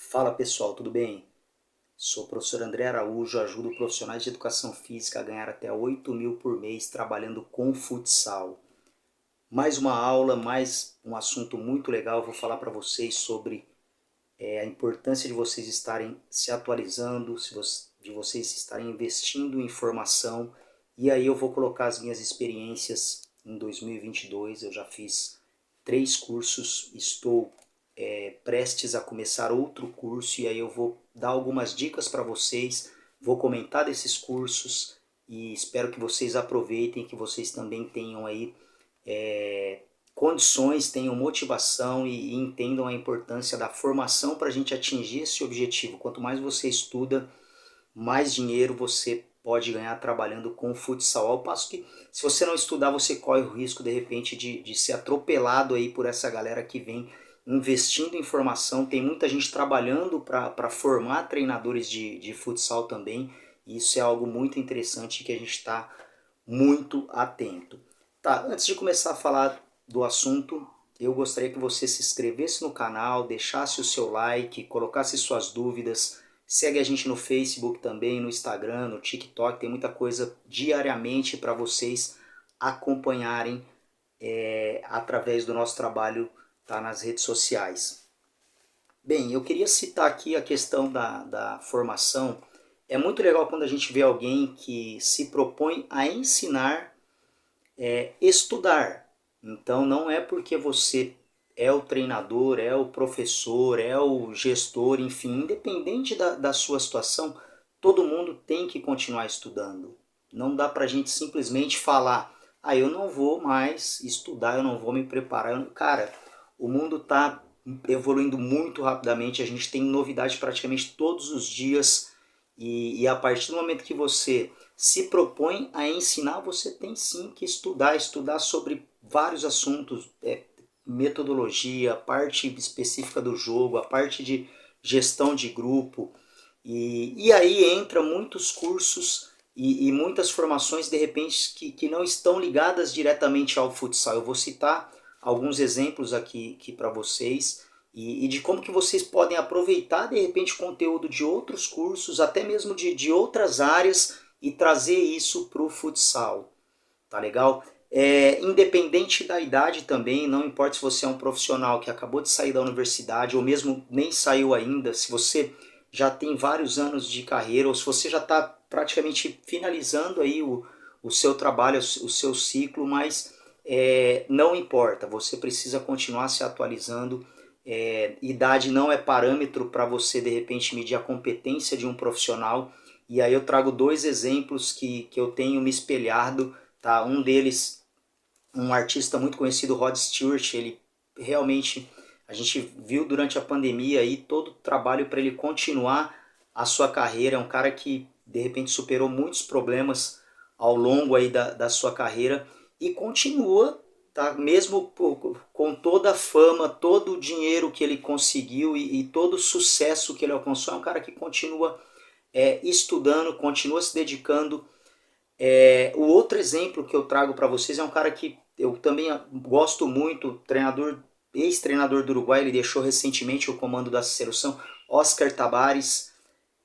Fala pessoal, tudo bem? Sou o professor André Araújo, ajudo profissionais de educação física a ganhar até 8 mil por mês trabalhando com futsal. Mais uma aula, mais um assunto muito legal. Vou falar para vocês sobre a importância de vocês estarem se atualizando, de vocês estarem investindo em formação. E aí eu vou colocar as minhas experiências em 2022. Eu já fiz 3 cursos, estou prestes a começar outro curso e aí eu vou dar algumas dicas para vocês, vou comentar desses cursos e espero que vocês aproveitem, que vocês também tenham aí condições, tenham motivação e entendam a importância da formação para a gente atingir esse objetivo. Quanto mais você estuda, mais dinheiro você pode ganhar trabalhando com futsal. Ao passo que, se você não estudar, você corre o risco, de repente, de ser atropelado aí por essa galera que vem investindo em formação. Tem muita gente trabalhando para formar treinadores de futsal também. E isso é algo muito interessante que a gente está muito atento. Tá, antes de começar a falar do assunto, eu gostaria que você se inscrevesse no canal, deixasse o seu like, colocasse suas dúvidas. Segue a gente no Facebook também, no Instagram, no TikTok, tem muita coisa diariamente para vocês acompanharem através do nosso trabalho nas redes sociais. Bem, eu queria citar aqui a questão da formação. É muito legal quando a gente vê alguém que se propõe a ensinar, estudar. Então não é porque você é o treinador, é o professor, é o gestor, enfim, independente da sua situação, todo mundo tem que continuar estudando. Não dá pra gente simplesmente falar, eu não vou mais estudar, eu não vou me preparar. Cara, o mundo está evoluindo muito rapidamente, a gente tem novidade praticamente todos os dias e a partir do momento que você se propõe a ensinar, você tem sim que estudar sobre vários assuntos, metodologia, a parte específica do jogo, a parte de gestão de grupo. E aí entra muitos cursos e muitas formações de repente que não estão ligadas diretamente ao futsal. Eu vou citar alguns exemplos aqui para vocês e de como que vocês podem aproveitar de repente conteúdo de outros cursos, até mesmo de outras áreas e trazer isso para o futsal. Tá legal? Independente da idade também, não importa se você é um profissional que acabou de sair da universidade ou mesmo nem saiu ainda, se você já tem vários anos de carreira ou se você já está praticamente finalizando aí o seu trabalho, o seu ciclo, mas não importa, você precisa continuar se atualizando. Idade não é parâmetro para você de repente medir a competência de um profissional. E aí eu trago 2 exemplos que eu tenho me espelhado. Tá? Um deles, um artista muito conhecido, Rod Stewart, ele realmente, a gente viu durante a pandemia aí todo o trabalho para ele continuar a sua carreira. É um cara que de repente superou muitos problemas ao longo aí da sua carreira e continua, tá? Mesmo com toda a fama, todo o dinheiro que ele conseguiu e todo o sucesso que ele alcançou, é um cara que continua estudando, continua se dedicando. O outro exemplo que eu trago para vocês é um cara que eu também gosto muito, treinador, ex-treinador do Uruguai, ele deixou recentemente o comando da seleção, Oscar Tabares.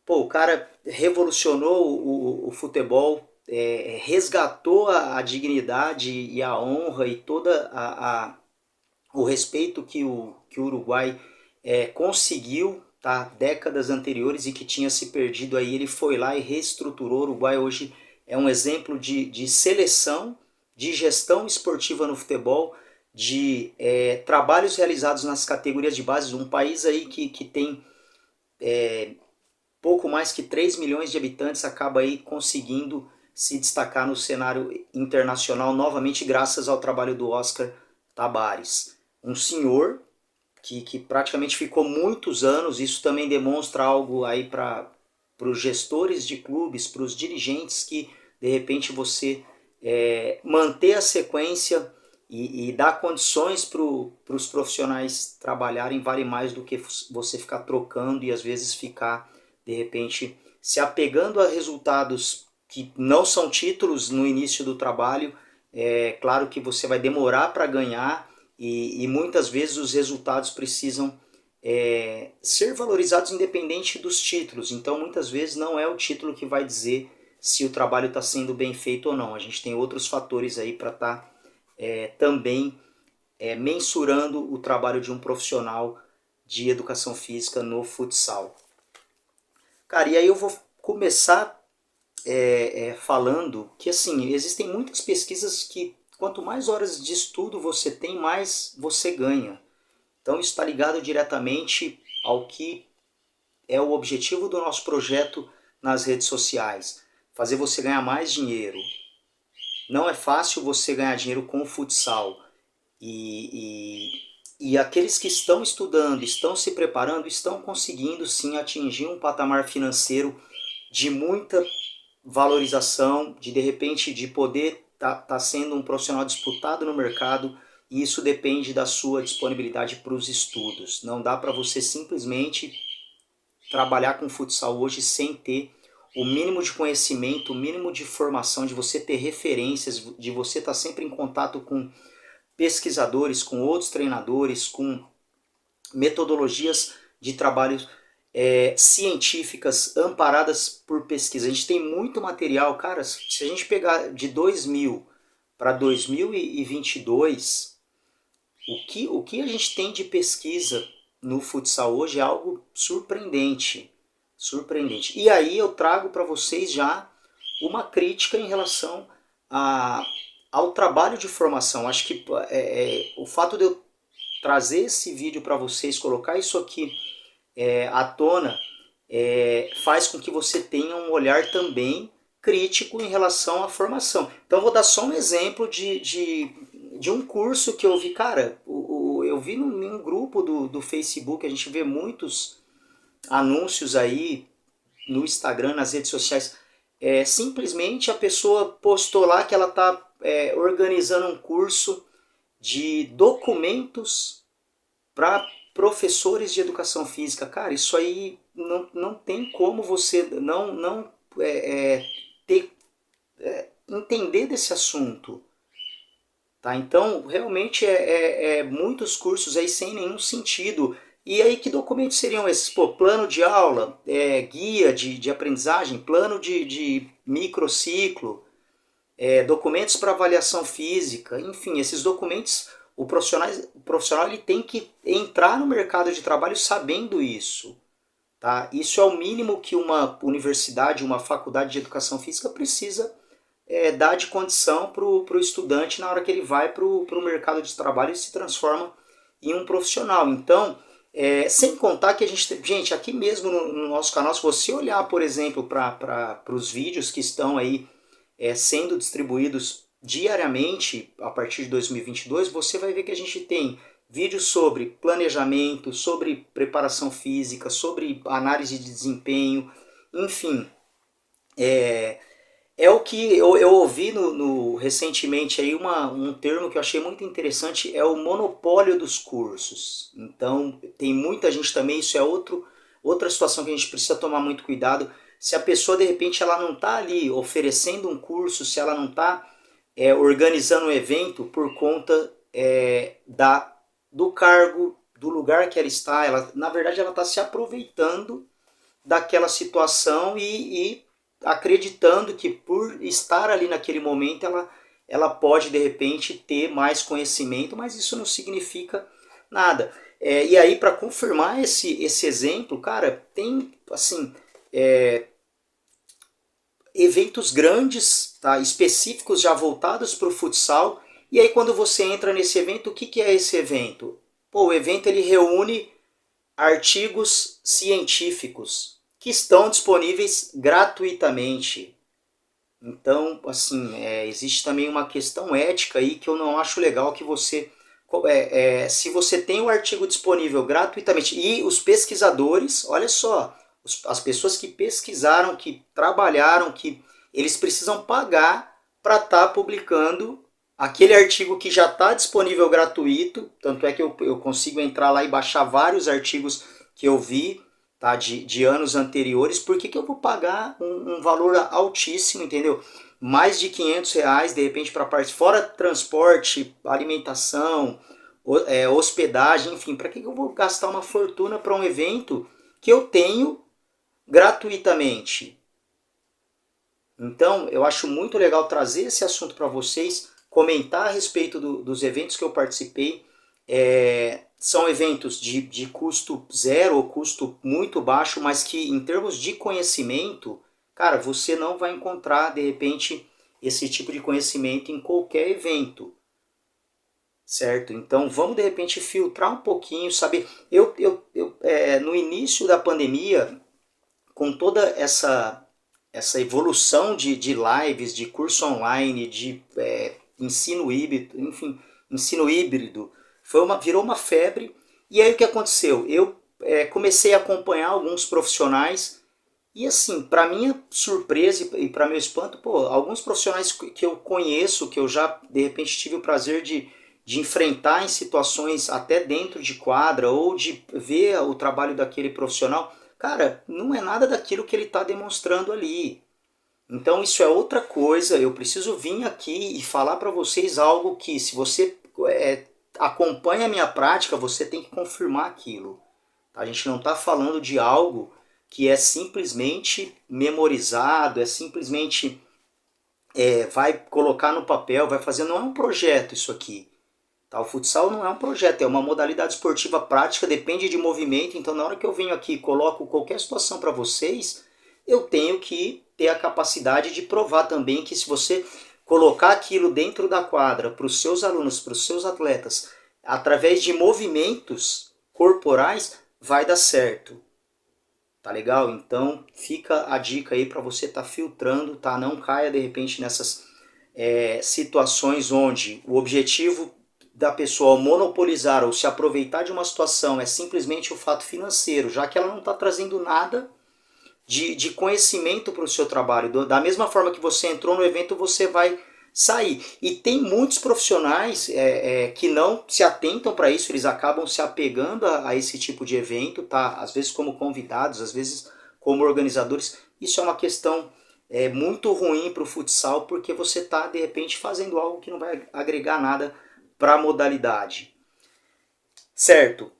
Pô, o cara revolucionou o futebol, resgatou a dignidade e a honra e toda o respeito que o Uruguai conseguiu, tá, décadas anteriores e que tinha se perdido. Aí ele foi lá e reestruturou. O Uruguai hoje é um exemplo de seleção, de gestão esportiva no futebol, de trabalhos realizados nas categorias de base. Um país aí que tem pouco mais que 3 milhões de habitantes, acaba aí conseguindo se destacar no cenário internacional novamente graças ao trabalho do Oscar Tabares. Um senhor que praticamente ficou muitos anos. Isso também demonstra algo aí para os gestores de clubes, para os dirigentes, que de repente você manter a sequência e dar condições para os profissionais trabalharem vale mais do que você ficar trocando e às vezes ficar de repente se apegando a resultados que não são títulos no início do trabalho. Claro que você vai demorar para ganhar e muitas vezes os resultados precisam ser valorizados independente dos títulos. Então, muitas vezes não é o título que vai dizer se o trabalho está sendo bem feito ou não. A gente tem outros fatores aí para estar também mensurando o trabalho de um profissional de educação física no futsal. Cara, e aí eu vou começar falando que assim, existem muitas pesquisas que quanto mais horas de estudo você tem, mais você ganha. Então isso está ligado diretamente ao que é o objetivo do nosso projeto nas redes sociais. Fazer você ganhar mais dinheiro. Não é fácil você ganhar dinheiro com o futsal. E aqueles que estão estudando, estão se preparando, estão conseguindo sim atingir um patamar financeiro de muita valorização, de repente de poder tá sendo um profissional disputado no mercado, e isso depende da sua disponibilidade para os estudos. Não dá para você simplesmente trabalhar com futsal hoje sem ter o mínimo de conhecimento, o mínimo de formação, de você ter referências, de você estar sempre em contato com pesquisadores, com outros treinadores, com metodologias de trabalho científicas amparadas por pesquisa. A gente tem muito material, cara, se a gente pegar de 2000 para 2022, o que a gente tem de pesquisa no futsal hoje é algo surpreendente. Surpreendente. E aí eu trago para vocês já uma crítica em relação ao trabalho de formação. Acho que o fato de eu trazer esse vídeo para vocês, colocar isso aqui à tona, faz com que você tenha um olhar também crítico em relação à formação. Então eu vou dar só um exemplo de um curso que eu vi, cara, eu vi em um grupo do Facebook, a gente vê muitos anúncios aí no Instagram, nas redes sociais, simplesmente a pessoa postou lá que ela está organizando um curso de documentos para professores de educação física. Cara, isso aí não tem como você não entender desse assunto. Tá? Então, realmente muitos cursos aí sem nenhum sentido. E aí, que documentos seriam esses? Pô, plano de aula, guia de aprendizagem, plano de microciclo, documentos para avaliação física, enfim, esses documentos, o profissional ele tem que entrar no mercado de trabalho sabendo isso. Tá? Isso é o mínimo que uma universidade, uma faculdade de educação física precisa dar de condição para o estudante na hora que ele vai para o mercado de trabalho e se transforma em um profissional. Então, sem contar que a gente aqui mesmo no nosso canal, se você olhar, por exemplo, para os vídeos que estão aí sendo distribuídos diariamente a partir de 2022, você vai ver que a gente tem vídeos sobre planejamento, sobre preparação física, sobre análise de desempenho, enfim. O que eu ouvi recentemente aí um termo que eu achei muito interessante, é o monopólio dos cursos. Então tem muita gente também, isso é outra situação que a gente precisa tomar muito cuidado. Se a pessoa de repente ela não está ali oferecendo um curso, se ela não está organizando um evento por conta do cargo, do lugar que ela está, na verdade ela está se aproveitando daquela situação e acreditando que por estar ali naquele momento ela pode de repente ter mais conhecimento, mas isso não significa nada. E aí, para confirmar esse exemplo, cara, tem assim eventos grandes, tá, específicos já voltados para o futsal. E aí quando você entra nesse evento, o que é esse evento? Pô, o evento ele reúne artigos científicos que estão disponíveis gratuitamente. Então, assim, existe também uma questão ética aí que eu não acho legal que você... se você tem o artigo disponível gratuitamente, e os pesquisadores, olha só, as pessoas que pesquisaram, que trabalharam, que eles precisam pagar para estar publicando aquele artigo que já está disponível gratuito, tanto é que eu consigo entrar lá e baixar vários artigos que eu vi, tá, de anos anteriores. Por que eu vou pagar um valor altíssimo, entendeu? Mais de R$ 500, de repente, para parte fora transporte, alimentação, hospedagem, enfim, para que eu vou gastar uma fortuna para um evento que eu tenho gratuitamente? Então, eu acho muito legal trazer esse assunto para vocês, comentar a respeito dos eventos que eu participei. São eventos de custo zero ou custo muito baixo, mas que em termos de conhecimento, cara, você não vai encontrar, de repente, esse tipo de conhecimento em qualquer evento, certo? Então, vamos, de repente, filtrar um pouquinho, saber... no início da pandemia, com toda essa evolução de lives, de curso online, de ensino híbrido, enfim, ensino híbrido, virou uma febre. E aí o que aconteceu? Eu comecei a acompanhar alguns profissionais e assim, para minha surpresa e para meu espanto, pô, alguns profissionais que eu conheço, que eu já de repente tive o prazer de enfrentar em situações até dentro de quadra ou de ver o trabalho daquele profissional, cara, não é nada daquilo que ele está demonstrando ali. Então isso é outra coisa, eu preciso vir aqui e falar para vocês algo que, se você acompanha a minha prática, você tem que confirmar aquilo. A gente não está falando de algo que é simplesmente memorizado, é simplesmente vai colocar no papel, vai fazer, não é um projeto isso aqui. Tá? O futsal não é um projeto, é uma modalidade esportiva prática, depende de movimento, então na hora que eu venho aqui e coloco qualquer situação para vocês, eu tenho que ter a capacidade de provar também que se você colocar aquilo dentro da quadra para os seus alunos, para os seus atletas, através de movimentos corporais, vai dar certo. Tá legal? Então fica a dica aí para você estar filtrando, tá? Não caia de repente nessas situações onde o objetivo da pessoa monopolizar ou se aproveitar de uma situação é simplesmente o fato financeiro, já que ela não está trazendo nada de conhecimento para o seu trabalho. Da mesma forma que você entrou no evento, você vai sair. E tem muitos profissionais que não se atentam para isso, eles acabam se apegando a esse tipo de evento, tá? Às vezes como convidados, às vezes como organizadores. Isso é uma questão muito ruim para o futsal, porque você está, de repente, fazendo algo que não vai agregar nada para a modalidade. Certo.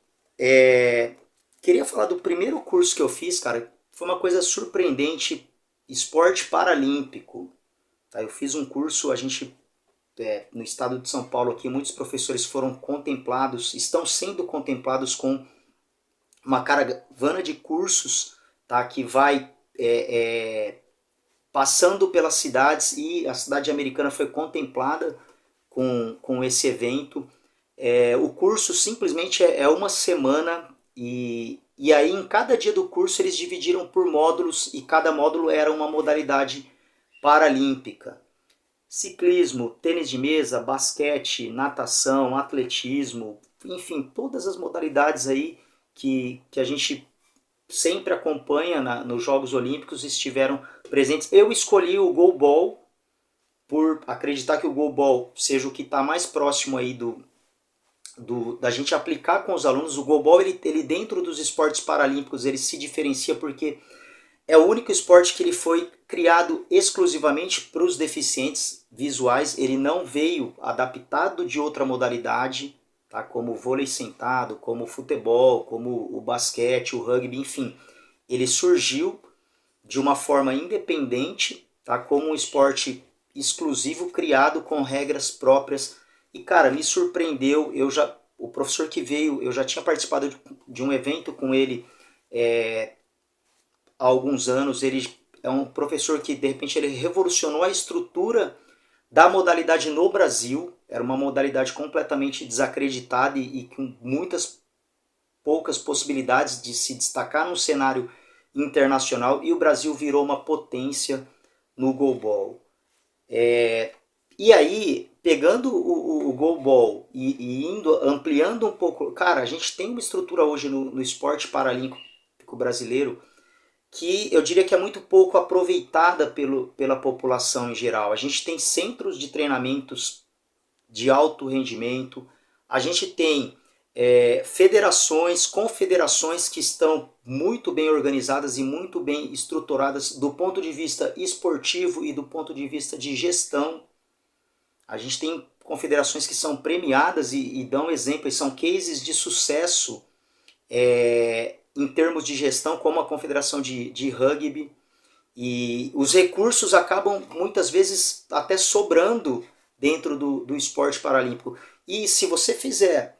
Queria falar do primeiro curso que eu fiz, cara. Foi uma coisa surpreendente, esporte paralímpico. Tá? Eu fiz um curso, no estado de São Paulo aqui, muitos professores foram contemplados, estão sendo contemplados com uma caravana de cursos, tá? Que vai passando pelas cidades, e a cidade americana foi contemplada com esse evento. O curso simplesmente é uma semana e aí em cada dia do curso eles dividiram por módulos e cada módulo era uma modalidade paralímpica. Ciclismo, tênis de mesa, basquete, natação, atletismo, enfim, todas as modalidades aí que a gente sempre acompanha nos Jogos Olímpicos estiveram presentes. Eu escolhi o goalball por acreditar que o goalball seja o que está mais próximo aí da gente aplicar com os alunos. O goalball, ele dentro dos esportes paralímpicos, ele se diferencia porque é o único esporte que ele foi criado exclusivamente para os deficientes visuais. Ele não veio adaptado de outra modalidade, tá? Como o vôlei sentado, como o futebol, como o basquete, o rugby, enfim. Ele surgiu de uma forma independente, tá? Como um esporte exclusivo, criado com regras próprias. E, cara, me surpreendeu. O professor que veio, eu já tinha participado de um evento com ele há alguns anos. Ele é um professor que, de repente, ele revolucionou a estrutura da modalidade no Brasil. Era uma modalidade completamente desacreditada e com poucas possibilidades de se destacar no cenário internacional, e o Brasil virou uma potência no goalball. E aí, pegando o goalball e ampliando um pouco, cara, a gente tem uma estrutura hoje no esporte paralímpico brasileiro que eu diria que é muito pouco aproveitada pela população em geral. A gente tem centros de treinamentos de alto rendimento, a gente tem federações, confederações que estão muito bem organizadas e muito bem estruturadas do ponto de vista esportivo e do ponto de vista de gestão. A gente tem confederações que são premiadas e dão exemplo, e são cases de sucesso em termos de gestão, como a Confederação de Rugby, e os recursos acabam muitas vezes até sobrando dentro do esporte paralímpico. E se você fizer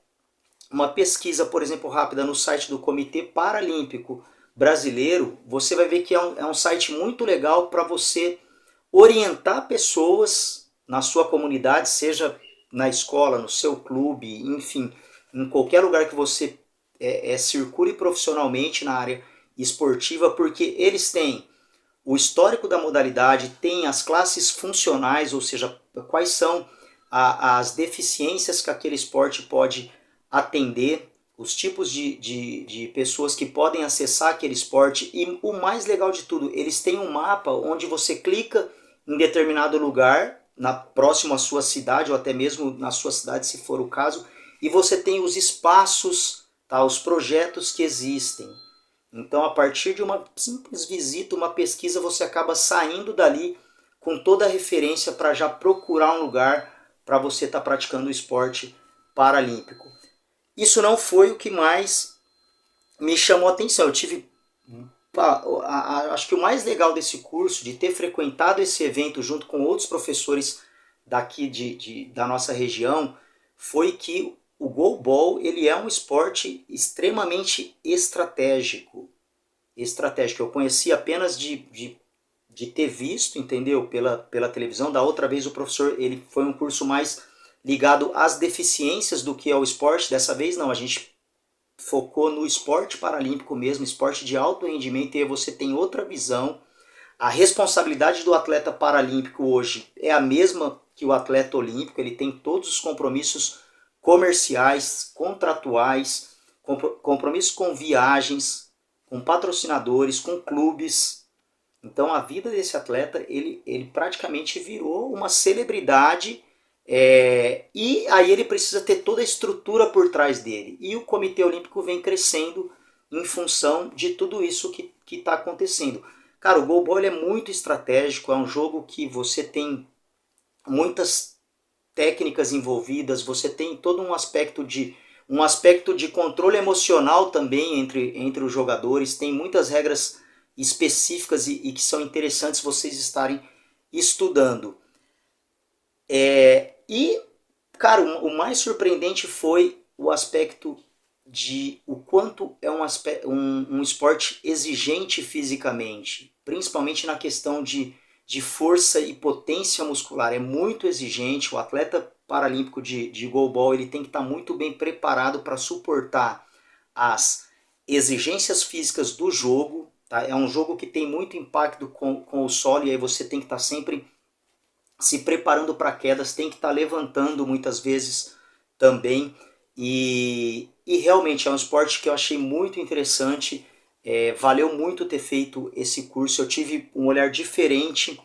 uma pesquisa, por exemplo, rápida no site do Comitê Paralímpico Brasileiro, você vai ver que é um site muito legal para você orientar pessoas na sua comunidade, seja na escola, no seu clube, enfim, em qualquer lugar que você circule profissionalmente na área esportiva, porque eles têm o histórico da modalidade, tem as classes funcionais, ou seja, quais são as deficiências que aquele esporte pode atender, os tipos de pessoas que podem acessar aquele esporte, e o mais legal de tudo, eles têm um mapa onde você clica em determinado lugar, próximo à sua cidade, ou até mesmo na sua cidade, se for o caso, e você tem os espaços, tá, os projetos que existem. Então, a partir de uma simples visita, uma pesquisa, você acaba saindo dali com toda a referência para já procurar um lugar para você estar praticando o esporte paralímpico. Isso não foi o que mais me chamou a atenção. Eu tive, acho que o mais legal desse curso, de ter frequentado esse evento junto com outros professores daqui da nossa região, foi que o goalball ele é um esporte extremamente estratégico. Eu conheci apenas de ter visto, entendeu? Pela televisão. Da outra vez o professor, ele foi um curso mais ligado às deficiências do que ao esporte. Dessa vez não, a gente focou no esporte paralímpico mesmo, esporte de alto rendimento, e aí você tem outra visão. A responsabilidade do atleta paralímpico hoje é a mesma que o atleta olímpico, ele tem todos os compromissos comerciais, contratuais, compromissos com viagens, com patrocinadores, com clubes. Então a vida desse atleta, ele praticamente virou uma celebridade, e aí ele precisa ter toda a estrutura por trás dele. E o Comitê Olímpico vem crescendo em função de tudo isso que está acontecendo. Cara, o goalball é muito estratégico, é um jogo que você tem muitas técnicas envolvidas, você tem todo um aspecto de controle emocional também entre os jogadores, tem muitas regras específicas e que são interessantes vocês estarem estudando. E, cara, o mais surpreendente foi o aspecto de o quanto é um esporte exigente fisicamente, principalmente na questão de força e potência muscular. É muito exigente. O atleta paralímpico de goalball ele tem que estar muito bem preparado para suportar as exigências físicas do jogo. Tá? É um jogo que tem muito impacto com o solo, e aí você tem que estar sempre se preparando para quedas, tem que estar levantando muitas vezes também. E realmente é um esporte que eu achei muito interessante. Valeu muito ter feito esse curso, eu tive um olhar diferente.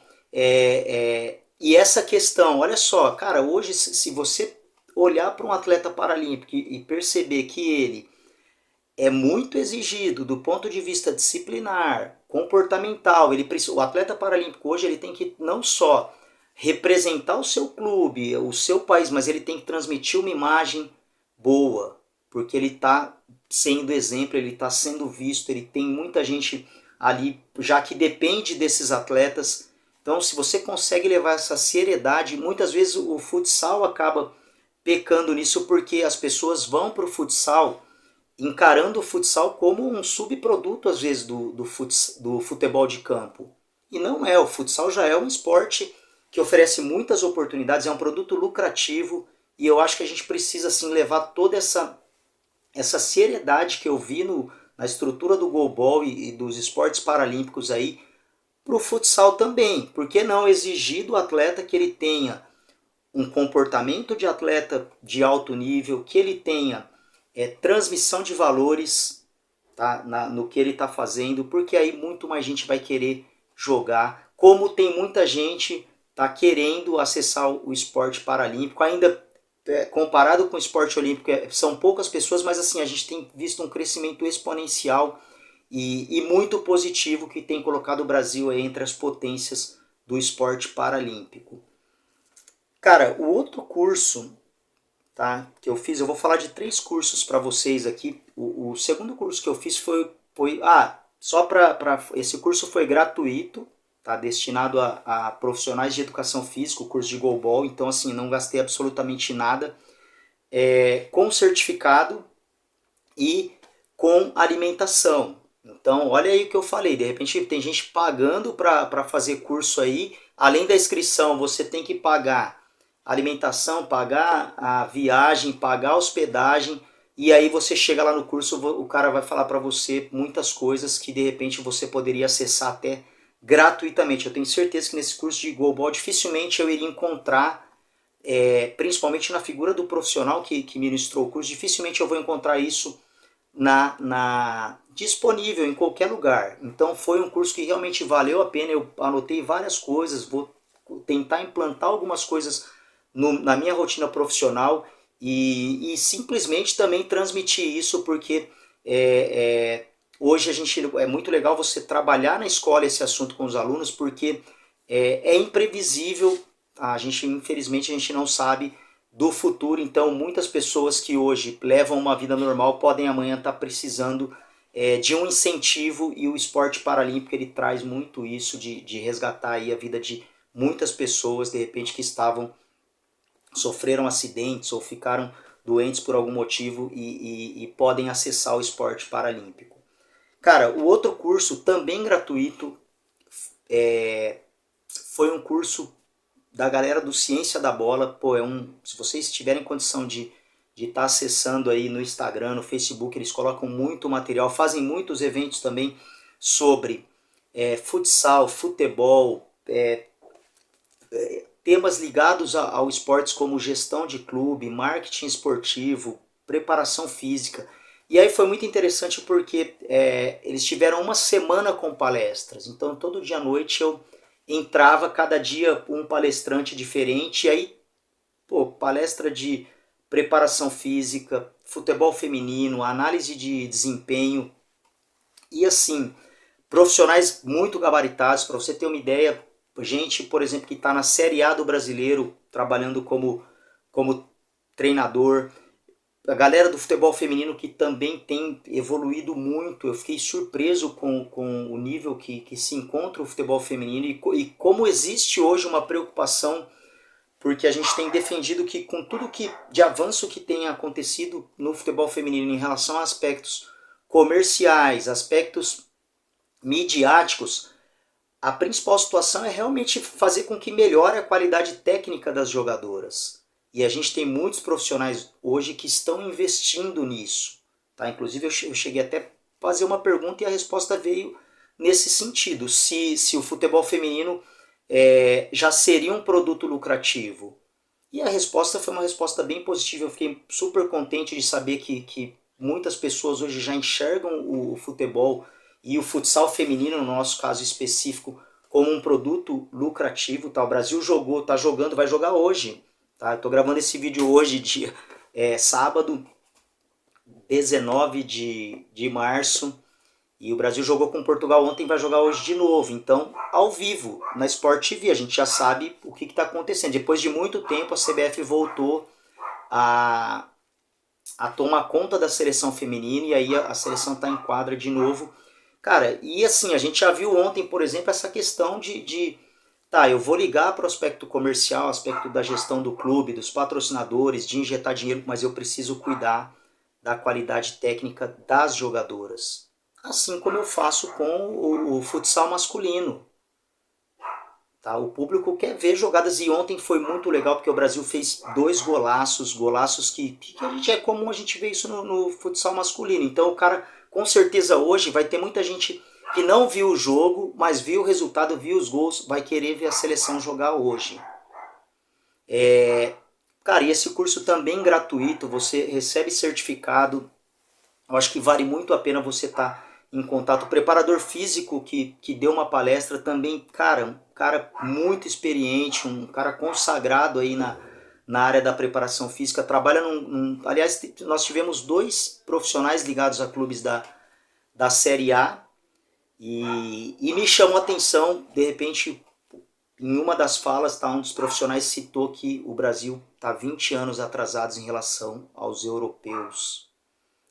E essa questão, olha só, cara, hoje se você olhar para um atleta paralímpico e perceber que ele é muito exigido do ponto de vista disciplinar, comportamental, o atleta paralímpico hoje ele tem que não só representar o seu clube, o seu país, mas ele tem que transmitir uma imagem boa, porque ele está sendo exemplo, ele está sendo visto, ele tem muita gente ali já que depende desses atletas. Então, se você consegue levar essa seriedade, muitas vezes o futsal acaba pecando nisso, porque as pessoas vão para o futsal encarando o futsal como um subproduto, às vezes, do futebol de campo. E não é, o futsal já é um esporte que oferece muitas oportunidades, é um produto lucrativo, e eu acho que a gente precisa assim, levar toda essa seriedade que eu vi na estrutura do goalball e dos esportes paralímpicos aí para o futsal também. Por que não exigir do atleta que ele tenha um comportamento de atleta de alto nível, que ele tenha transmissão de valores, tá, no que ele está fazendo, porque aí muito mais gente vai querer jogar, como tem muita gente tá querendo acessar o esporte paralímpico, ainda comparado com o esporte olímpico são poucas pessoas, mas assim a gente tem visto um crescimento exponencial e muito positivo que tem colocado o Brasil entre as potências do esporte paralímpico. Cara, o outro curso, tá, que eu fiz, eu vou falar de 3 cursos para vocês aqui. O segundo curso que eu fiz só esse curso foi gratuito, tá, destinado a profissionais de educação física, o curso de goalball, então assim, não gastei absolutamente nada, com certificado e com alimentação. Então, olha aí o que eu falei, de repente tem gente pagando para fazer curso aí, além da inscrição, você tem que pagar alimentação, pagar a viagem, pagar a hospedagem, e aí você chega lá no curso, o cara vai falar para você muitas coisas que de repente você poderia acessar até gratuitamente. Eu tenho certeza que nesse curso de goalball dificilmente eu iria encontrar, principalmente na figura do profissional que ministrou o curso, dificilmente eu vou encontrar isso disponível em qualquer lugar. Então foi um curso que realmente valeu a pena. Eu anotei várias coisas, vou tentar implantar algumas coisas na minha rotina profissional e simplesmente também transmitir isso, porque hoje é muito legal você trabalhar na escola esse assunto com os alunos, porque é imprevisível. Infelizmente a gente não sabe do futuro, então muitas pessoas que hoje levam uma vida normal podem amanhã estar precisando de um incentivo, e o esporte paralímpico ele traz muito isso de resgatar aí a vida de muitas pessoas de repente que sofreram acidentes ou ficaram doentes por algum motivo e podem acessar o esporte paralímpico. Cara, o outro curso também gratuito foi um curso da galera do Ciência da Bola. Pô, se vocês tiverem condição de estar acessando aí no Instagram, no Facebook, eles colocam muito material, fazem muitos eventos também sobre futsal, futebol, temas ligados ao esportes como gestão de clube, marketing esportivo, preparação física. E aí foi muito interessante porque eles tiveram uma semana com palestras. Então todo dia à noite eu entrava, cada dia um palestrante diferente, e aí, palestra de preparação física, futebol feminino, análise de desempenho, e assim, profissionais muito gabaritados. Para você ter uma ideia, gente, por exemplo, que está na Série A do Brasileiro, trabalhando como treinador, a galera do futebol feminino que também tem evoluído muito. Eu fiquei surpreso com o nível que se encontra o futebol feminino e como existe hoje uma preocupação, porque a gente tem defendido que com tudo de avanço que tem acontecido no futebol feminino em relação a aspectos comerciais, aspectos midiáticos, a principal situação é realmente fazer com que melhore a qualidade técnica das jogadoras. E a gente tem muitos profissionais hoje que estão investindo nisso. Tá? Inclusive eu cheguei até a fazer uma pergunta e a resposta veio nesse sentido. Se o futebol feminino já seria um produto lucrativo. E a resposta foi uma resposta bem positiva. Eu fiquei super contente de saber que muitas pessoas hoje já enxergam o futebol e o futsal feminino, no nosso caso específico, como um produto lucrativo. Tá? O Brasil está jogando, vai jogar hoje. Tá? Eu estou gravando esse vídeo hoje, sábado, 19 de março, e o Brasil jogou com Portugal ontem, vai jogar hoje de novo. Então, ao vivo, na Sport TV, a gente já sabe o que está acontecendo. Depois de muito tempo, a CBF voltou a tomar conta da seleção feminina, e aí a seleção está em quadra de novo. Cara, e assim, a gente já viu ontem, por exemplo, essa questão tá, eu vou ligar para o aspecto comercial, aspecto da gestão do clube, dos patrocinadores, de injetar dinheiro, mas eu preciso cuidar da qualidade técnica das jogadoras. Assim como eu faço com o futsal masculino. Tá? O público quer ver jogadas, e ontem foi muito legal porque o Brasil fez 2 golaços que a gente, é comum a gente ver isso no futsal masculino. Então o cara, com certeza hoje vai ter muita gente que não viu o jogo, mas viu o resultado, viu os gols, vai querer ver a seleção jogar hoje. Cara, e esse curso também gratuito, você recebe certificado. Eu acho que vale muito a pena você estar em contato. O preparador físico que deu uma palestra também, cara, um cara muito experiente, um cara consagrado aí na área da preparação física, trabalha aliás, nós tivemos 2 profissionais ligados a clubes da Série A, e me chamou a atenção, de repente, em uma das falas, tá, um dos profissionais citou que o Brasil está 20 anos atrasados em relação aos europeus.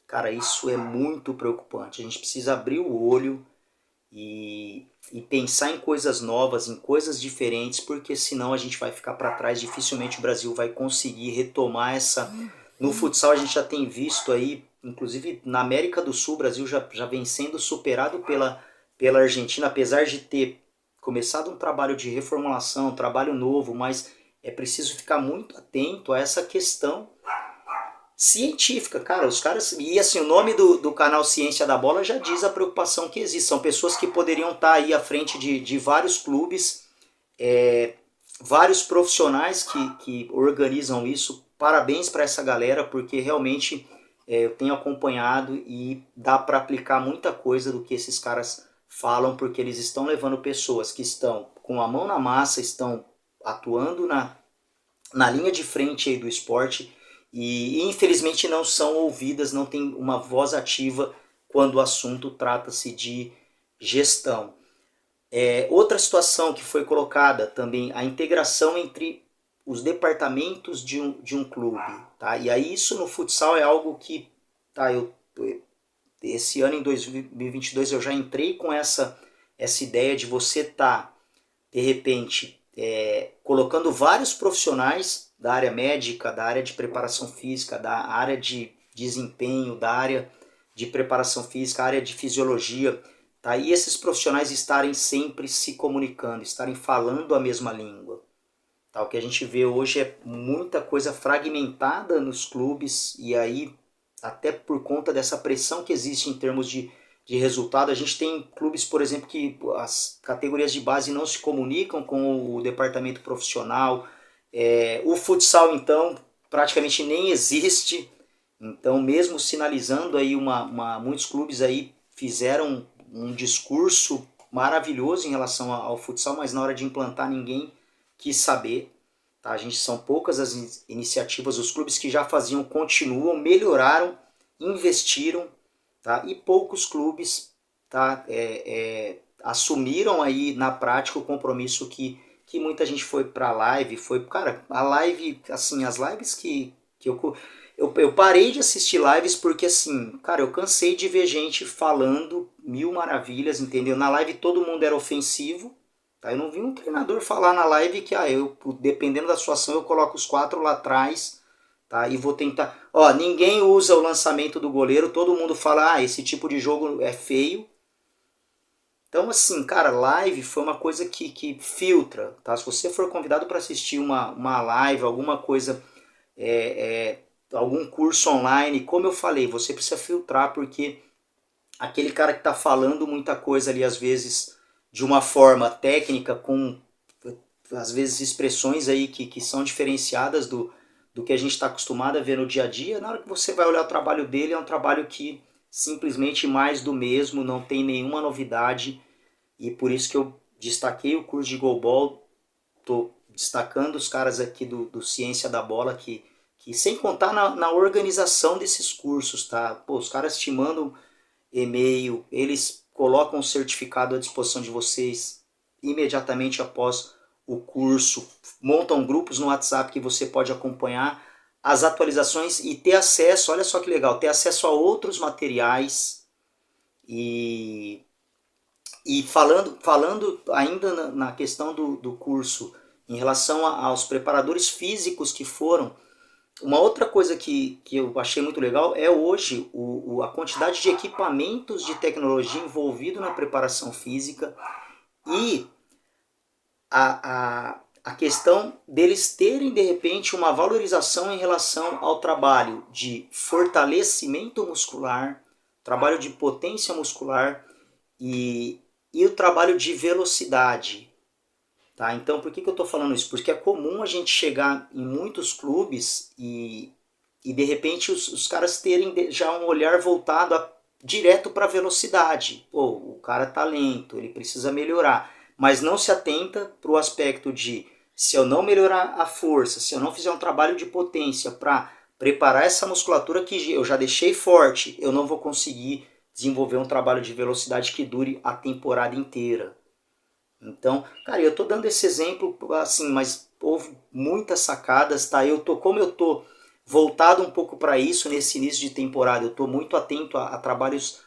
Cara, isso é muito preocupante. A gente precisa abrir o olho e pensar em coisas novas, em coisas diferentes, porque senão a gente vai ficar para trás. Dificilmente o Brasil vai conseguir retomar essa. No futsal a gente já tem visto aí, inclusive na América do Sul, o Brasil já vem sendo superado pela Argentina, apesar de ter começado um trabalho de reformulação, um trabalho novo, mas é preciso ficar muito atento a essa questão científica, cara. Os caras. E assim, o nome do canal Ciência da Bola já diz a preocupação que existe. São pessoas que poderiam estar aí à frente de vários clubes, vários profissionais que organizam isso. Parabéns para essa galera, porque realmente eu tenho acompanhado e dá para aplicar muita coisa do que esses caras falam, porque eles estão levando pessoas que estão com a mão na massa, estão atuando na linha de frente aí do esporte e infelizmente não são ouvidas, não tem uma voz ativa quando o assunto trata-se de gestão. Outra situação que foi colocada também, a integração entre os departamentos de um clube. Tá? E aí isso no futsal é algo que tá, esse ano em 2022 eu já entrei com essa ideia de você estar, de repente, colocando vários profissionais da área médica, da área de preparação física, da área de desempenho, da área de preparação física, área de fisiologia, tá? E esses profissionais estarem sempre se comunicando, estarem falando a mesma língua. Tá? O que a gente vê hoje é muita coisa fragmentada nos clubes, e aí, até por conta dessa pressão que existe em termos de resultado, a gente tem clubes, por exemplo, que as categorias de base não se comunicam com o departamento profissional. O futsal, então, praticamente nem existe. Então, mesmo sinalizando aí muitos clubes aí fizeram um discurso maravilhoso em relação ao futsal, mas na hora de implantar ninguém quis saber. Tá? São poucas as iniciativas, os clubes que já faziam continuam, melhoraram, investiram, tá? E poucos clubes, tá, assumiram aí na prática o compromisso que muita gente foi para a live, cara, a live, assim, as lives que eu parei de assistir lives porque, assim, cara, eu cansei de ver gente falando mil maravilhas, entendeu? Na live todo mundo era ofensivo, tá? Eu não vi um treinador falar na live que, dependendo da situação, eu coloco os 4 lá atrás, tá? E vou tentar... Ó, ninguém usa o lançamento do goleiro, todo mundo fala, esse tipo de jogo é feio. Então, assim, cara, live foi uma coisa que filtra, tá? Se você for convidado para assistir uma live, alguma coisa, algum curso online, como eu falei, você precisa filtrar, porque aquele cara que está falando muita coisa ali, às vezes, de uma forma técnica, com, às vezes, expressões aí que são diferenciadas do que a gente está acostumado a ver no dia a dia, na hora que você vai olhar o trabalho dele, é um trabalho que simplesmente mais do mesmo, não tem nenhuma novidade, e por isso que eu destaquei o curso de goalball, tô destacando os caras aqui do Ciência da Bola, que sem contar na organização desses cursos, tá? Pô, os caras te mandam e-mail, eles colocam o certificado à disposição de vocês imediatamente após o curso, montam grupos no WhatsApp que você pode acompanhar as atualizações e ter acesso, olha só que legal, ter acesso a outros materiais e falando ainda na questão do curso, em relação aos preparadores físicos que foram, uma outra coisa que eu achei muito legal é hoje a quantidade de equipamentos de tecnologia envolvido na preparação física e a questão deles terem, de repente, uma valorização em relação ao trabalho de fortalecimento muscular, trabalho de potência muscular e o trabalho de velocidade. Tá? Então, por que eu estou falando isso? Porque é comum a gente chegar em muitos clubes e de repente os caras terem já um olhar voltado direto para a velocidade. Pô, o cara tá lento, ele precisa melhorar. Mas não se atenta para o aspecto de, se eu não melhorar a força, se eu não fizer um trabalho de potência para preparar essa musculatura que eu já deixei forte, eu não vou conseguir desenvolver um trabalho de velocidade que dure a temporada inteira. Então, cara, eu tô dando esse exemplo assim, mas houve muitas sacadas, tá? Como eu tô voltado um pouco para isso nesse início de temporada, eu tô muito atento a trabalhos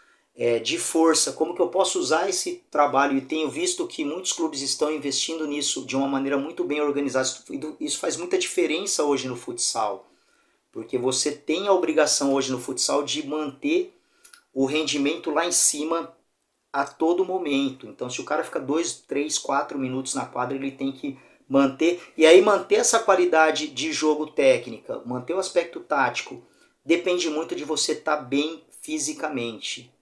de força, como que eu posso usar esse trabalho, e tenho visto que muitos clubes estão investindo nisso de uma maneira muito bem organizada. Isso faz muita diferença hoje no futsal, porque você tem a obrigação hoje no futsal de manter o rendimento lá em cima a todo momento. Então, se o cara fica 2, 3, 4 minutos na quadra, ele tem que manter. E aí, manter essa qualidade de jogo técnica, manter o aspecto tático, depende muito de você estar bem fisicamente.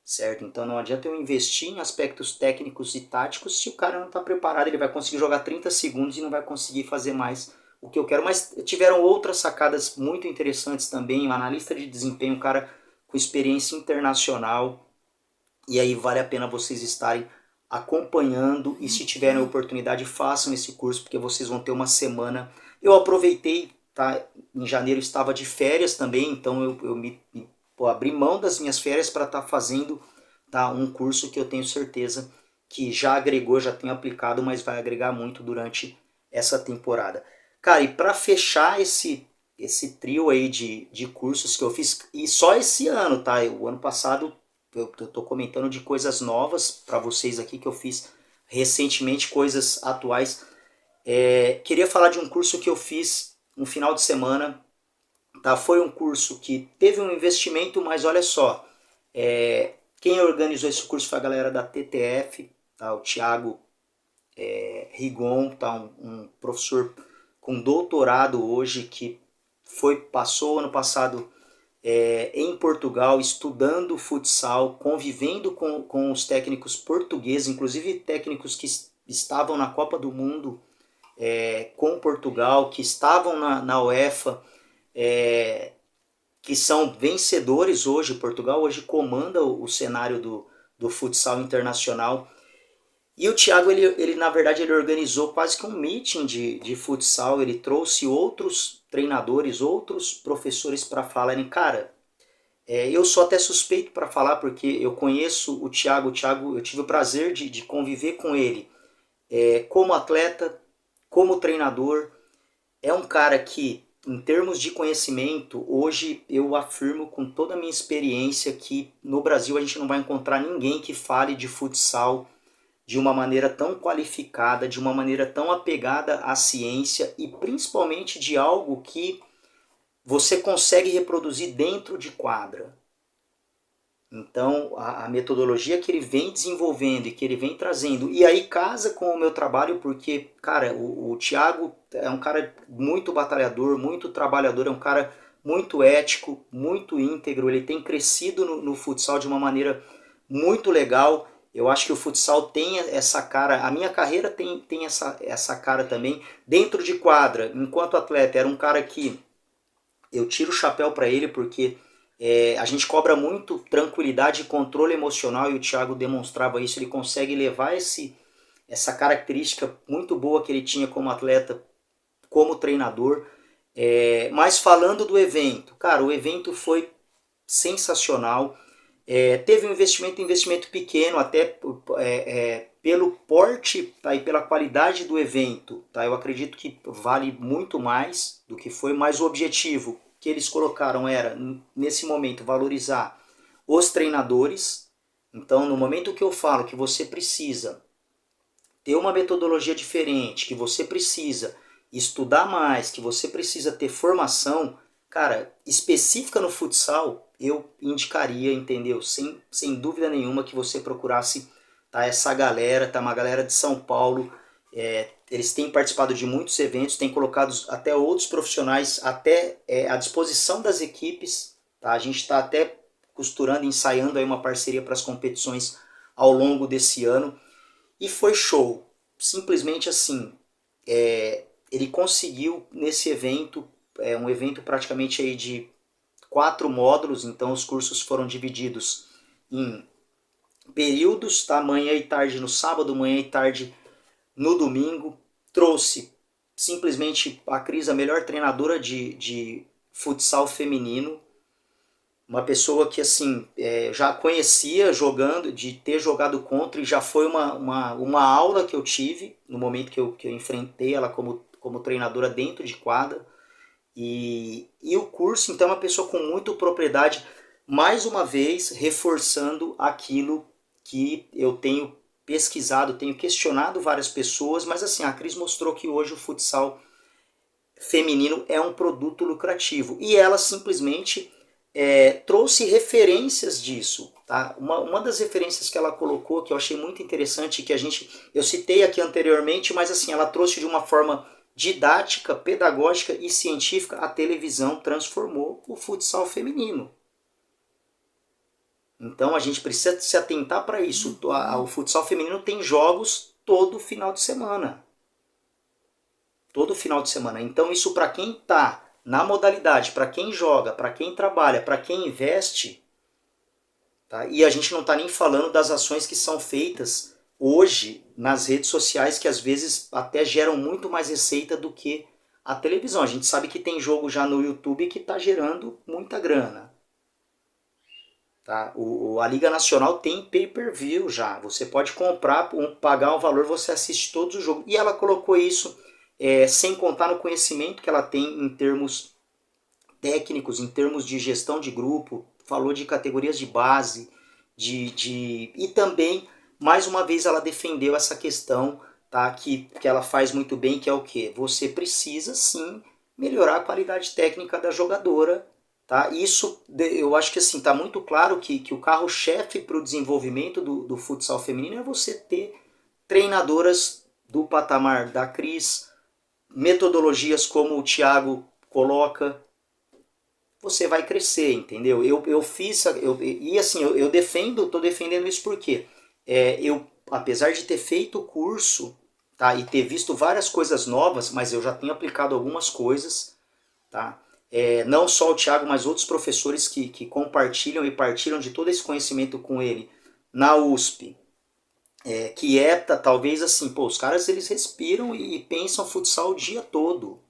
Certo? Então não adianta eu investir em aspectos técnicos e táticos se o cara não está preparado. Ele vai conseguir jogar 30 segundos e não vai conseguir fazer mais o que eu quero. Mas tiveram outras sacadas muito interessantes também. Um analista de desempenho, um cara com experiência internacional. E aí vale a pena vocês estarem acompanhando. E se tiverem a oportunidade, façam esse curso, porque vocês vão ter uma semana. Eu aproveitei, tá? Em janeiro estava de férias também, então eu abri mão das minhas férias para estar fazendo, tá, um curso que eu tenho certeza que já agregou, já tenho aplicado, mas vai agregar muito durante essa temporada. Cara, e para fechar esse trio aí de cursos que eu fiz, e só esse ano, tá? O ano passado eu tô comentando de coisas novas para vocês aqui que eu fiz recentemente, coisas atuais. Queria falar de um curso que eu fiz um final de semana, tá? Foi um curso que teve um investimento, mas olha só, quem organizou esse curso foi a galera da TTF, tá? O Thiago Rigon, tá? Um professor com doutorado hoje que passou ano passado em Portugal estudando futsal, convivendo com os técnicos portugueses, inclusive técnicos que estavam na Copa do Mundo com Portugal, que estavam na UEFA, que são vencedores hoje. Portugal hoje comanda o cenário do futsal internacional. E o Thiago, ele na verdade, ele organizou quase que um meeting de futsal. Ele trouxe outros treinadores, outros professores para falarem. Cara, eu sou até suspeito para falar, porque eu conheço o Thiago. Eu tive o prazer de conviver com ele como atleta, como treinador. É um cara que, em termos de conhecimento, hoje eu afirmo com toda a minha experiência que no Brasil a gente não vai encontrar ninguém que fale de futsal de uma maneira tão qualificada, de uma maneira tão apegada à ciência, e principalmente de algo que você consegue reproduzir dentro de quadra. Então, a metodologia que ele vem desenvolvendo e que ele vem trazendo, e aí casa com o meu trabalho, porque, cara, o Thiago é um cara muito batalhador, muito trabalhador, é um cara muito ético, muito íntegro. Ele tem crescido no futsal de uma maneira muito legal. Eu acho que o futsal tem essa cara, a minha carreira tem essa cara também. Dentro de quadra, enquanto atleta, era um cara que eu tiro o chapéu para ele, porque a gente cobra muito tranquilidade e controle emocional, e o Thiago demonstrava isso. Ele consegue levar essa característica muito boa que ele tinha como atleta, como treinador. Mas falando do evento, cara, o evento foi sensacional. Teve um investimento pequeno, até pelo porte, tá, e pela qualidade do evento. Tá, eu acredito que vale muito mais do que foi, mas o objetivo que eles colocaram era, nesse momento, valorizar os treinadores. Então, no momento que eu falo que você precisa ter uma metodologia diferente, que você precisa estudar mais, que você precisa ter formação, cara, específica no futsal, eu indicaria, entendeu? Sem dúvida nenhuma, que você procurasse, tá, essa galera, tá, uma galera de São Paulo. Eles têm participado de muitos eventos, têm colocado até outros profissionais até à disposição das equipes. Tá? A gente está até costurando, ensaiando aí uma parceria para as competições ao longo desse ano. E foi show. Simplesmente assim, ele conseguiu nesse evento, um evento praticamente aí de 4 módulos. Então os cursos foram divididos em períodos, tá? Manhã e tarde no sábado, manhã e tarde no domingo. Trouxe simplesmente a Cris, a melhor treinadora de futsal feminino. uma pessoa que assim já conhecia jogando, de ter jogado contra, e já foi uma aula que eu tive no momento que eu enfrentei ela como treinadora dentro de quadra. E o curso, então, é uma pessoa com muita propriedade, mais uma vez reforçando aquilo que eu tenho pesquisado, tenho questionado várias pessoas, mas assim, a Cris mostrou que hoje o futsal feminino é um produto lucrativo. E ela simplesmente trouxe referências disso. Tá? Uma das referências que ela colocou, que eu achei muito interessante, que eu citei aqui anteriormente, mas assim, ela trouxe de uma forma didática, pedagógica e científica. A televisão transformou o futsal feminino. Então a gente precisa se atentar para isso. O futsal feminino tem jogos todo final de semana. Todo final de semana. Então isso, para quem está na modalidade, para quem joga, para quem trabalha, para quem investe, tá? E a gente não está nem falando das ações que são feitas hoje nas redes sociais, que às vezes até geram muito mais receita do que a televisão. A gente sabe que tem jogo já no YouTube que está gerando muita grana. Tá? A Liga Nacional tem pay-per-view já. Você pode comprar, pagar um valor, você assiste todos os jogos. E ela colocou isso sem contar no conhecimento que ela tem em termos técnicos, em termos de gestão de grupo, falou de categorias de base, e também, mais uma vez, ela defendeu essa questão, tá, que ela faz muito bem, que é o quê? Você precisa, sim, melhorar a qualidade técnica da jogadora. Tá? Isso, eu acho que assim, está muito claro que o carro-chefe para o desenvolvimento do futsal feminino é você ter treinadoras do patamar da Cris, metodologias como o Thiago coloca, você vai crescer, entendeu? Eu fiz, e assim, eu defendo, estou defendendo isso porque eu, apesar de ter feito o curso, tá, e ter visto várias coisas novas, mas eu já tenho aplicado algumas coisas, tá? Não só o Thiago, mas outros professores que compartilham e partilham de todo esse conhecimento com ele na USP, que talvez assim, pô, os caras eles respiram e pensam futsal o dia todo.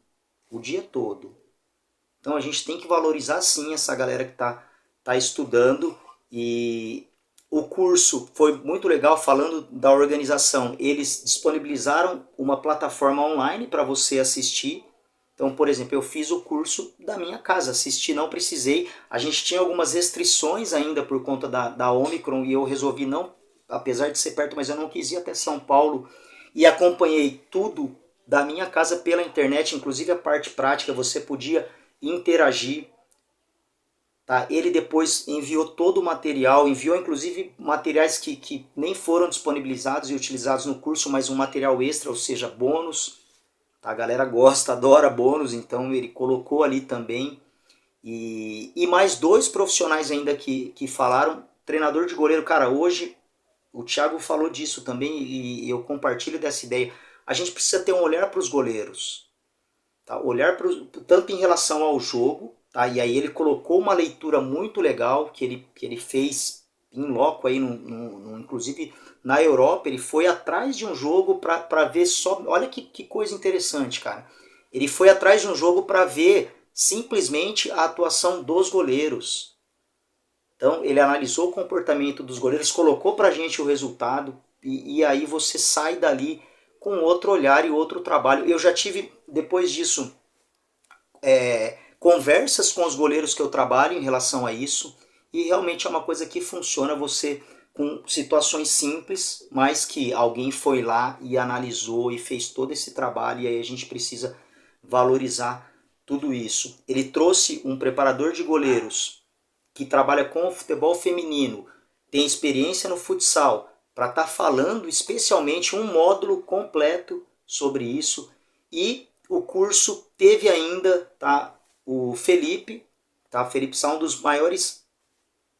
Então a gente tem que valorizar sim essa galera que tá estudando. E o curso foi muito legal. Falando da organização, eles disponibilizaram uma plataforma online para você assistir. Então, por exemplo, eu fiz o curso da minha casa, assisti, não precisei. A gente tinha algumas restrições ainda por conta da Omicron e eu resolvi não, apesar de ser perto, mas eu não quis ir até São Paulo, e acompanhei tudo da minha casa pela internet, inclusive a parte prática, você podia interagir. Tá? Ele depois enviou todo o material, enviou inclusive materiais que nem foram disponibilizados e utilizados no curso, mas um material extra, ou seja, bônus. A galera gosta, adora bônus, então ele colocou ali também. E mais dois profissionais ainda que falaram. Treinador de goleiro, cara, hoje o Thiago falou disso também e eu compartilho dessa ideia. A gente precisa ter um olhar para os goleiros. Tá? Olhar tanto em relação ao jogo, tá? E aí ele colocou uma leitura muito legal que ele fez em loco, aí inclusive na Europa. Ele foi atrás de um jogo para ver só. Olha que coisa interessante, cara. Ele foi atrás de um jogo para ver simplesmente a atuação dos goleiros. Então ele analisou o comportamento dos goleiros, colocou pra gente o resultado e aí você sai dali com outro olhar e outro trabalho. Eu já tive, depois disso, conversas com os goleiros que eu trabalho em relação a isso, e realmente é uma coisa que funciona, você com situações simples, mas que alguém foi lá e analisou e fez todo esse trabalho, e aí a gente precisa valorizar tudo isso. Ele trouxe um preparador de goleiros que trabalha com o futebol feminino, tem experiência no futsal, para estar falando especialmente um módulo completo sobre isso. E o curso teve ainda, tá, o Felipe, tá, Felipe Sá, um dos maiores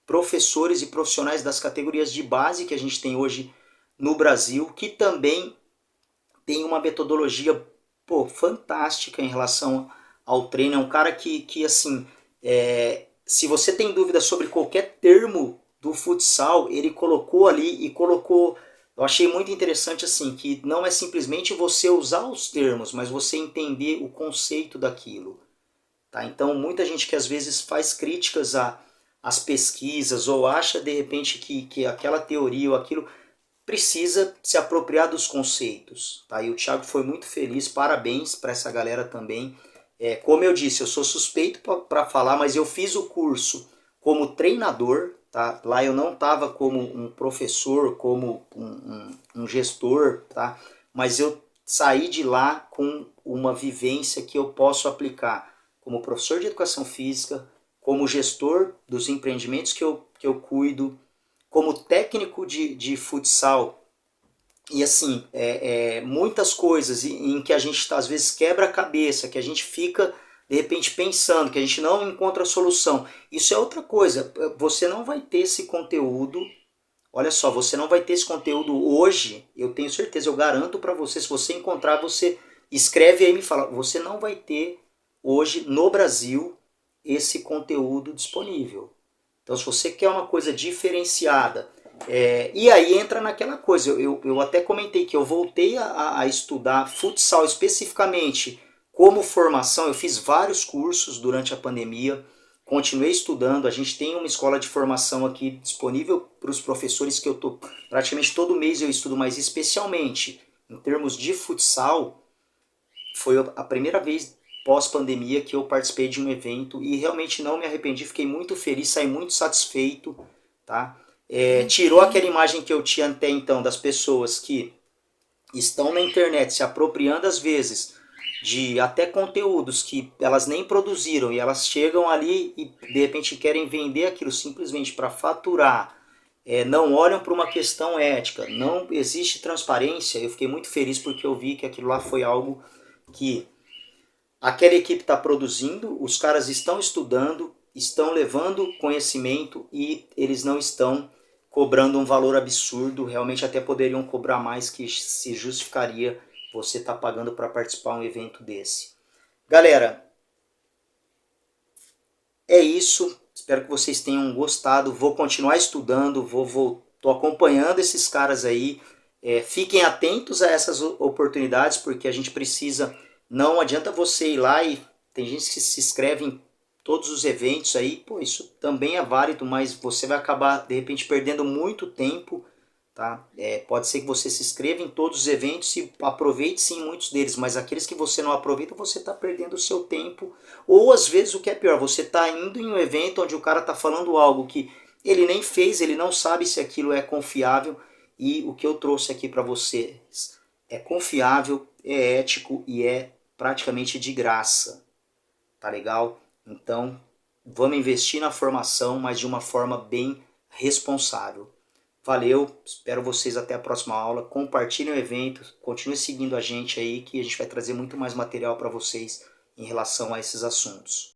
professores e profissionais das categorias de base que a gente tem hoje no Brasil, que também tem uma metodologia, pô, fantástica em relação ao treino. É um cara que assim, se você tem dúvida sobre qualquer termo do futsal, ele colocou ali e colocou. Eu achei muito interessante assim, que não é simplesmente você usar os termos, mas você entender o conceito daquilo. Tá? Então, muita gente que às vezes faz críticas as pesquisas ou acha de repente que aquela teoria ou aquilo precisa se apropriar dos conceitos. Tá? E o Thiago foi muito feliz, parabéns para essa galera também. Como eu disse, eu sou suspeito para falar, mas eu fiz o curso como treinador. Tá? Lá eu não estava como um professor, como um gestor, tá? Mas eu saí de lá com uma vivência que eu posso aplicar como professor de educação física, como gestor dos empreendimentos que eu cuido, como técnico de futsal. E assim, muitas coisas em que a gente às vezes quebra a cabeça, que a gente fica de repente pensando, que a gente não encontra solução. Isso é outra coisa, você não vai ter esse conteúdo. Olha só, você não vai ter esse conteúdo hoje, eu tenho certeza, eu garanto para você, se você encontrar, você escreve aí e me fala, você não vai ter hoje no Brasil esse conteúdo disponível. Então, se você quer uma coisa diferenciada, e aí entra naquela coisa, eu até comentei que eu voltei a estudar futsal especificamente como formação, eu fiz vários cursos durante a pandemia, continuei estudando, a gente tem uma escola de formação aqui disponível para os professores que eu tô praticamente todo mês eu estudo, mas especialmente em termos de futsal, foi a primeira vez pós-pandemia que eu participei de um evento e realmente não me arrependi, fiquei muito feliz, saí muito satisfeito, tá? Tirou aquela imagem que eu tinha até então das pessoas que estão na internet se apropriando às vezes de até conteúdos que elas nem produziram e elas chegam ali e de repente querem vender aquilo simplesmente para faturar, não olham para uma questão ética, não existe transparência. Eu fiquei muito feliz porque eu vi que aquilo lá foi algo que aquela equipe está produzindo, os caras estão estudando, estão levando conhecimento e eles não estão cobrando um valor absurdo, realmente até poderiam cobrar mais que se justificaria você estar pagando para participar de um evento desse. Galera, é isso, espero que vocês tenham gostado, vou continuar estudando, tô acompanhando esses caras aí, fiquem atentos a essas oportunidades, porque a gente precisa, não adianta você ir lá e tem gente que se inscreve em todos os eventos aí, pô, isso também é válido, mas você vai acabar de repente perdendo muito tempo, tá? Pode ser que você se inscreva em todos os eventos e aproveite sim muitos deles, mas aqueles que você não aproveita, você está perdendo o seu tempo. Ou às vezes o que é pior, você está indo em um evento onde o cara está falando algo que ele nem fez, ele não sabe se aquilo é confiável. E o que eu trouxe aqui para vocês é confiável, é ético e é praticamente de graça. Tá legal? Então, vamos investir na formação, mas de uma forma bem responsável. Valeu, espero vocês até a próxima aula. Compartilhem o evento, continue seguindo a gente aí que a gente vai trazer muito mais material para vocês em relação a esses assuntos.